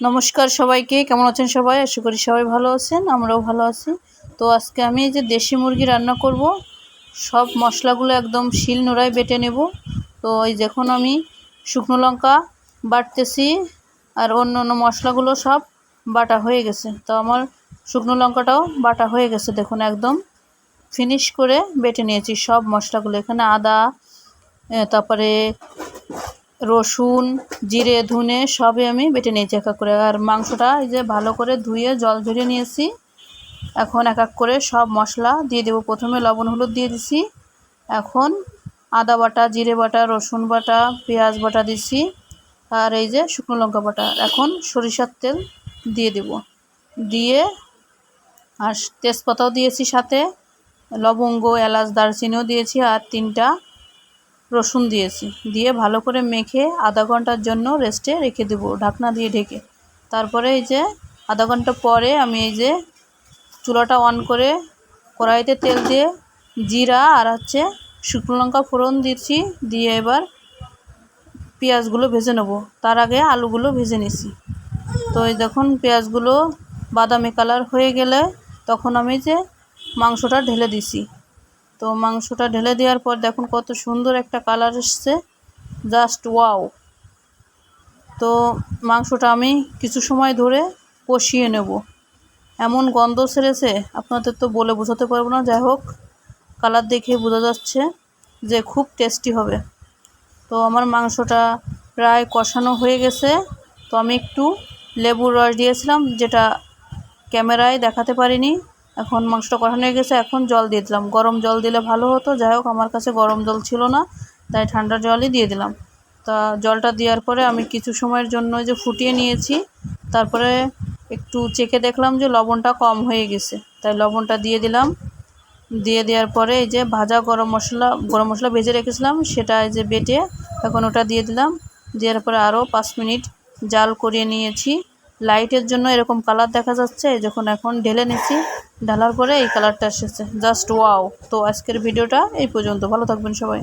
নমস্কার সবাইকে, কেমন আছেন সবাই? আশা করি সবাই ভালো আছেন, আমরাও ভালো আছি। তো আজকে আমি এই যে দেশি মুরগি রান্না করব, সব মশলাগুলো একদম শিল নোড়ায় বেটে নেব। তো এই যখন আমি শুকনো লঙ্কা বাটতেছি আর অন্য অন্য মশলাগুলো সব বাটা হয়ে গেছে। তো আমার শুকনো লঙ্কাটাও বাটা হয়ে গেছে, দেখুন একদম ফিনিশ করে বেটে নিয়েছি সব মশলাগুলো। এখানে আদা, তারপরে রসুন, জিরে, ধনে সবই আমি বেটে নিয়েছি এক এক করে। আর মাংসটা এই যে ভালো করে ধুয়ে জল ঝরিয়ে নিয়েছি। এখন এক এক করে সব মশলা দিয়ে দেবো। প্রথমে লবণ হলুদ দিয়ে দিছি, এখন আদা বাটা, জিরে বাটা, রসুন বাটা, পেঁয়াজ বাটা দিছি, আর এই যে শুকনো লঙ্কা বাটা। এখন সরিষার তেল দিয়ে দেব, দিয়ে আর তেজপাতাও দিয়েছি, সাথে লবঙ্গ, এলাচ, দারচিনিও দিয়েছি, আর 3টা রসুন দিয়েছি। দিয়ে ভালো করে মেখে আধা ঘন্টার জন্য রেস্টে রেখে দেবো, ঢাকনা দিয়ে ঢেকে। তারপরে এই যে আধা ঘন্টা পরে আমি এই যে চুলাটা অন করে কড়াইতে তেল দিয়ে জিরা আর শুকনো লঙ্কা ফোড়ন দিচ্ছি। দিয়ে এবার পেঁয়াজগুলো ভেজে নেব। তার আগে আলুগুলো ভেজে নিছি। তো এই দেখুন পেঁয়াজগুলো বাদামি কালার হয়ে গেলে তখন আমি যে মাংসটা ঢেলে দিছি। তো মাংসটা ঢেলে দেওয়ার পর দেখুন কত সুন্দর একটা কালার এসছে, জাস্ট ওয়াও। তো মাংসটা আমি কিছু সময় ধরে কষিয়ে নেব। এমন গন্ধ ছেড়েছে, আপনাদের তো বলে বোঝাতে পারবো না। যাই হোক, কালার দেখে বোঝা যাচ্ছে যে খুব টেস্টি হবে। তো আমার মাংসটা প্রায় কষানো হয়ে গেছে। তো আমি একটু লেবুর রস দিয়েছিলাম, যেটা ক্যামেরায় দেখাতে পারিনি। এখন মাংসটা কষানো হয়ে গেছে, এখন জল দিয়ে দিলাম। গরম জল দিলে ভালো হতো, যাই হোক আমার কাছে গরম জল ছিল না, তাই ঠান্ডা জলই দিয়ে দিলাম। তা জলটা দেওয়ার পরে আমি কিছু সময়ের জন্য যে ফুটিয়ে নিয়েছি। তারপরে একটু চেখে দেখলাম যে লবণটা কম হয়ে গেছে, তাই লবণটা দিয়ে দিলাম। দিয়ে দেওয়ার পরে এই যে ভাজা গরম মশলা ভেজে রেখেছিলাম, সেটা এই যে বেটে এখন ওটা দিয়ে দিলাম। দেওয়ার পরে আরও 5 মিনিট জাল করিয়ে নিয়েছি। লাইটের জন্য এরকম কালার দেখা যাচ্ছে, যখন এখন ঢেলে নিচ্ছি, ঢালার পরে এই কালারটা এসেছে, জাস্ট ওয়াও। তো আজকের ভিডিওটা এই পর্যন্ত, ভালো থাকবেন সবাই।